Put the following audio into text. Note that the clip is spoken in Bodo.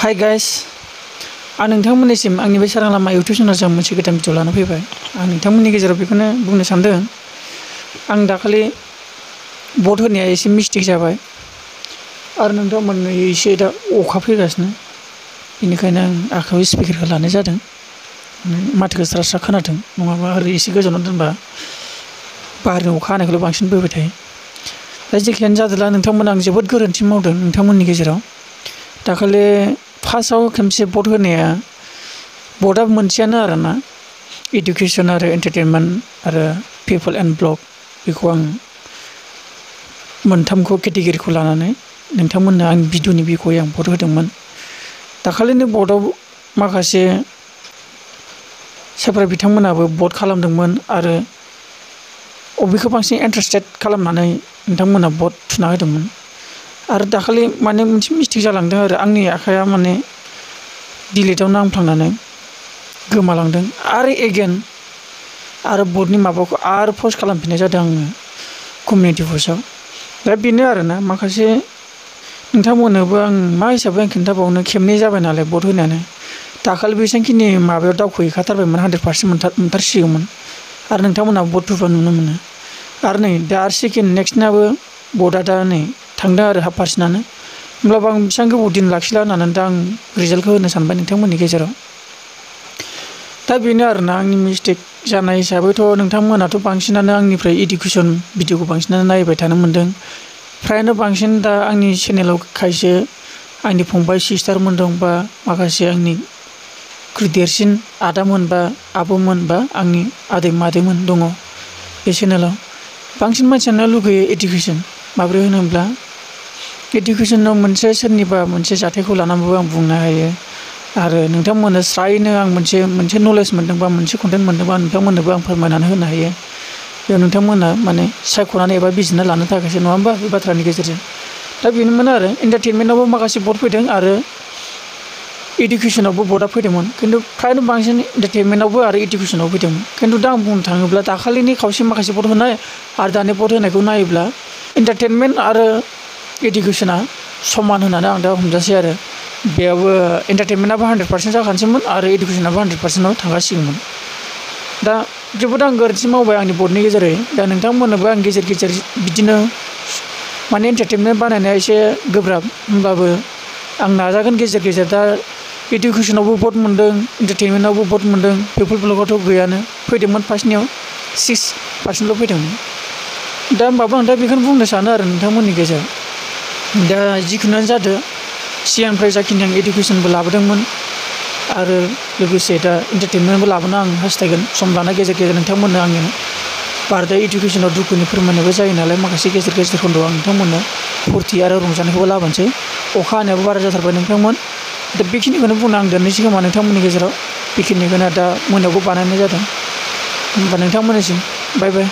हाय गाइस आं नोंथांमोननिसिम आंनि बे सारां लामा इउटुब चेनेलजों मोनसे गोदान भिडिअ लाना फैबाय। आं नोंथांमोननि गेजेराव बेखौनो बुंनो सानदों। आं दाखालि भट होनाया एसे मिस्टेक जाबाय आरो नोंथांमोननो एसे दा अखा फैगासिनो, बेनिखायनो आं आखायाव स्पिकारखौ लानाय जादों। माथोखौ स्रा स्रा खोनाथों, नङाबा ओरै एसे गोजानाव दोनबा बाहेरनि अखा हानायखौल' बांसिन बोबाय थायो। दा जेखियानो जादोंला नोंथांमोना आं जोबोद गोरोन्थि मावदों नोंथांमोननि गेजेराव। दाखालि फार्स्टआव खेबसे भट होनाया भटआ मोनसेयानो आरोना, इडुकेसन आरो एन्टारटेनमेन्ट आरो पिपल एन्ड ब्लक, बेखौ आं मोनथामखौ केटेगरिखौ लानानै नोंथांमोननो आं भिडिअनि बिखयै आं भट होदोंमोन। दाखालिनि भटआव माखासे जायफोरा बिथांमोनाबो भट खालामदोंमोन आरो बबेखौ बांसिन इन्टारेस्टेड खालामनानै नोंथांमोना भट थुना होदोंमोन। आरो दाखालि माने मोनसे मिस्टेक जालांदों आरो आंनि आखाइया माने डिलिटआव नांफ्लांनानै गोमालांदों आरो एगेन आरो भटनि माबाखौ आरो पस्ट खालामफिननाय जादों आङो कमिउनिटि पस्टआव। दा बेनो आरोना, माखासे नोंथांमोननोबो आं मा हिसाबै आं खिन्थाबावनो, खेबनै जाबाय नालाय भट होनायानो। दाखालि बेसेबांखिनि माबायाव दावखोहैखाथारबायमोन, 100% मोनथारसिगौमोन आरो नोंथांमोनहा भट होबा नुनो मोनो। आरो नै दा आरो सेकेन्ड नेक्स्टनाबो भटआ दा नै थांदों आरो 1/2%। होमब्लाबो आं बेसेबां गोबाव दिन लाखिला होननानै दा आं रिजाल्टखौ होनो सानबाय नोंथांमोननि गेजेराव। दा बेनो आरोना आंनि मिस्टेक जानाय हिसाबैथ' नोंथांमोनाथ' बांसिनानो आंनिफ्राय इडुकेसन भिडिअखौ बांसिनानो नायबाय थानो मोन्दों। फ्रायानो बांसिन दा आंनि चेनेलाव खायसे आंनि फंबाय सिस्टारमोन दं, बा माखासे आंनिख्रुइ देरसिन आदामोन बा आब'मोन बा आंनि आदै मादैमोन दङ बे चेनेलाव। बांसिन मानसियानो लुगैयो इडुकेसन। माब्रै होनोब्ला इडुकेसनाव मोनसे सोरनिबा मोनसे जाथायखौ लानानैबो आं बुंनो हायो आरो नोंथांमोननो स्रायनो आं मोनसे नलेज मोनदोंबा, मोनसे कन्टेन्ट मोनदोंबा नोंथांमोननोबो आं फोरमायनानै होनो हायो। बेयाव नोंथांमोना माने सायख'नानै एबा बिजिरना लानो थाखायसो, नङा होमबा, बे बाथ्रानि गेजेरजों। दा बेनोमोन आरो एन्टारटेनमेन्टआवबो माखासे भट फैदों आरो इडुकेसनावबो भटआ फैदोंमोन, खिन्थु फ्रायनो बांसिन एन्टारटेनमेन्टआवबो आरो इडुकेसनाव फैदोंमोन। खिन्थु दा आं बुंनो थाङोब्ला दाखालिनि खावसे माखासे भट होनाय आरो दानि भट होनायखौ नायोब्ला एन्टारटेनमेन्ट आरो इडुकेसना समान होननानै आं दा हमजासै आरो। बेयावबो एन्टारटेनमेन्टआबो 100% जाखानोसैमोन आरो इडुकेसनाबो 100%आव थांगासिगौमोन। दा जोबोद आं गोरोन्थि मावबाय आंनि भटनि गेजेरै। दा नोंथांमोननोबो आं गेजेर गेजेर बिदिनो माने एन्टारटेनमेन्ट बानायनाया एसे गोब्राब, होमब्लाबो आं नाजागोन गेजेर गेजेर। दा इडुकेसनावबो भट मोन्दों, एन्टारटेनमेन्टआवबो भट मोन्दों, पिपल ब्लकआवथ' गैयानो, फैदोंमोन फार्स्टनियाव 6%ल' फैदोंमोन। दा होमबाबो आं दा बेखौनो बुंनो सानो आरो नोंथांमोननि गेजेराव। दा जिखुनुआनो जादों, सिगांनिफ्राय जाखिनि आं इडुकेसनबो लाबोदोंमोन आरो लोगोसे दा एन्टारटेनमेन्टबो लाबोनो आं हास्थायगोन सम लाना गेजेर गेजेर नोंथांमोननो आङो। बारदाय इडुकेसनाव दुखुनि फोरमायनायबो जायो नालाय, माखासे गेजेर गेजेर खन्द'आव आं नोंथांमोननो फुरथि आरो रंजानायखौबो लाबोनोसै। अखा हानायाबो बारा जाथारबाय नोंथांमोन। दा बेखिनिखौनो बुंना आं दोननोसै खोमा नोंथांमोननि गेजेराव। बेखिनिखौनो दा मोनायावबो बानायनाय जादों। होमबा नोंथांमोननिसिम बाय बाय।